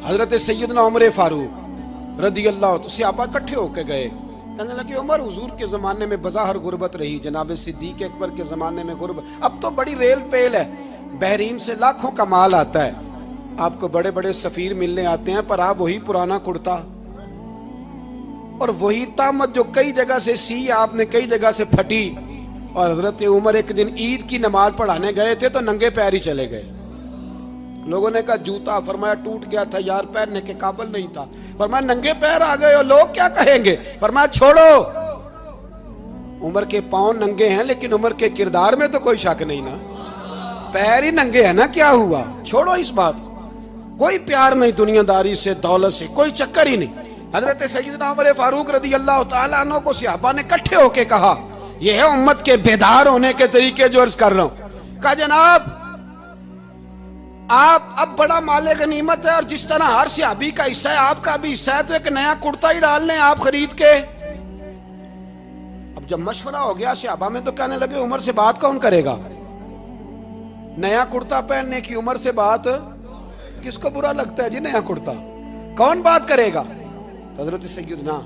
حضرت سیدنا عمر فاروق رضی اللہ عنہ صحابہ اکٹھے ہو کے گئے، کہنے لگے عمر حضور کے زمانے میں بظاہر غربت رہی، جناب صدیق اکبر کے زمانے میں غربت، اب تو بڑی ریل پیل ہے، بحرین سے لاکھوں کا مال آتا ہے، آپ کو بڑے بڑے سفیر ملنے آتے ہیں، پر آپ وہی پرانا کرتا اور وہی طامت جو کئی جگہ سے سی آپ نے کئی جگہ سے پھٹی۔ اور حضرت عمر ایک دن عید کی نماز پڑھانے گئے تھے تو ننگے پیر ہی چلے گئے، لوگوں نے کہا جوتا، فرمایا ٹوٹ گیا تھا یار، پہننے کے قابل نہیں تھا، فرمایا ننگے پیر آ گئے ہو، لوگ کیا کہیں گے؟ فرمایا چھوڑو، عمر کے پاؤں ننگے ہیں لیکن عمر کے کردار میں تو کوئی شک نہیں نا، پیر ہی ننگے ہیں نا، کیا ہوا؟ چھوڑو اس بات کو، کوئی پیار نہیں دنیا داری سے، دولت سے کوئی چکر ہی نہیں۔ حضرت سیدنا عمر فاروق رضی اللہ تعالیٰ عنہ کو صحابہ نے کٹھے ہو کے کہا، یہ ہے امت کے بیدار ہونے کے طریقے جو عرض کر رہا ہوں، کہا جناب آپ اب بڑا مال غنیمت ہے، اور جس طرح ہر صحابی کا حصہ ہے آپ کا بھی حصہ ہے، تو ایک نیا کرتا ہی ڈال لیں آپ خرید کے۔ اب جب مشورہ ہو گیا صحابہ میں تو کہنے لگے عمر سے بات کون کرے گا؟ نیا کرتا پہننے کی عمر سے بات کس کو برا لگتا ہے جی؟ نیا کرتا کون بات کرے گا؟ حضرت سیدنا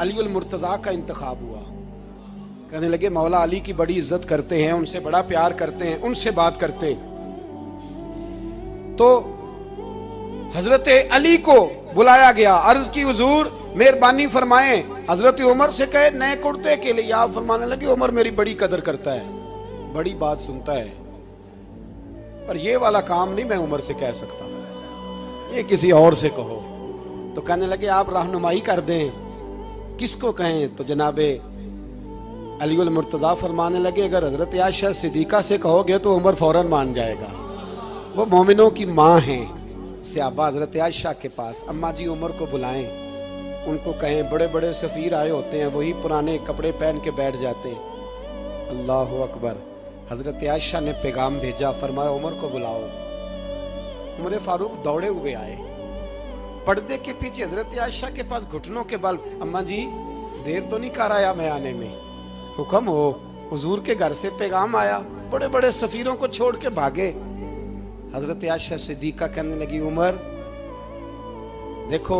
علی المرتضیٰ کا انتخاب ہوا، کہنے لگے مولا علی کی بڑی عزت کرتے ہیں، ان سے بڑا پیار کرتے ہیں، ان سے بات کرتے ہیں۔ تو حضرت علی کو بلایا گیا، عرض کی حضور مہربانی فرمائیں، حضرت عمر سے کہے نئے کرتے کے لیے، آپ فرمانے لگے عمر میری بڑی قدر کرتا ہے، بڑی بات سنتا ہے، پر یہ والا کام نہیں میں عمر سے کہہ سکتا، یہ کسی اور سے کہو۔ تو کہنے لگے آپ رہنمائی کر دیں، کس کو کہیں؟ تو جناب علی المرتضیٰ فرمانے لگے اگر حضرت عائشہ صدیقہ سے کہو گے تو عمر فوراً مان جائے گا، وہ مومنوں کی ماں ہیں۔ صحابہ حضرت عائشہ کے پاس، اماں جی عمر کو بلائیں، ان کو کہیں بڑے بڑے سفیر آئے ہوتے ہیں، وہی پرانے کپڑے پہن کے بیٹھ جاتے ہیں۔ اللہ اکبر، حضرت عائشہ نے پیغام بھیجا، فرمایا عمر کو بلاؤ۔ عمر فاروق دوڑے ہوئے آئے، پردے کے پیچھے حضرت عائشہ کے پاس گھٹنوں کے بل، اماں جی دیر تو نہیں کر آیا میں آنے میں؟ حکم ہو، حضور کے گھر سے پیغام آیا، بڑے بڑے سفیروں کو چھوڑ کے بھاگے۔ حضرت عائشہ صدیقہ کہنے لگی عمر دیکھو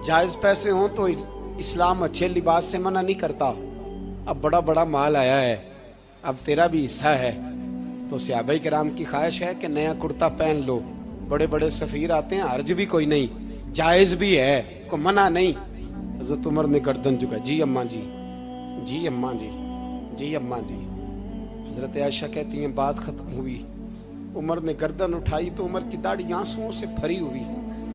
جائز پیسے ہوں تو اسلام اچھے لباس سے منع نہیں کرتا، اب بڑا بڑا مال آیا ہے، اب تیرا بھی حصہ ہے، تو صحابہ کرام کی خواہش ہے کہ نیا کرتا پہن لو، بڑے بڑے سفیر آتے ہیں، حرج بھی کوئی نہیں، جائز بھی ہے، کوئی منع نہیں۔ حضرت عمر نے گردن جھکا، جی اماں جی، جی اماں جی، جی اماں جی۔ حضرت عائشہ کہتی ہیں بات ختم ہوئی، عمر نے گردن اٹھائی تو عمر کی داڑھی آنسوؤں سے بھری ہوئی،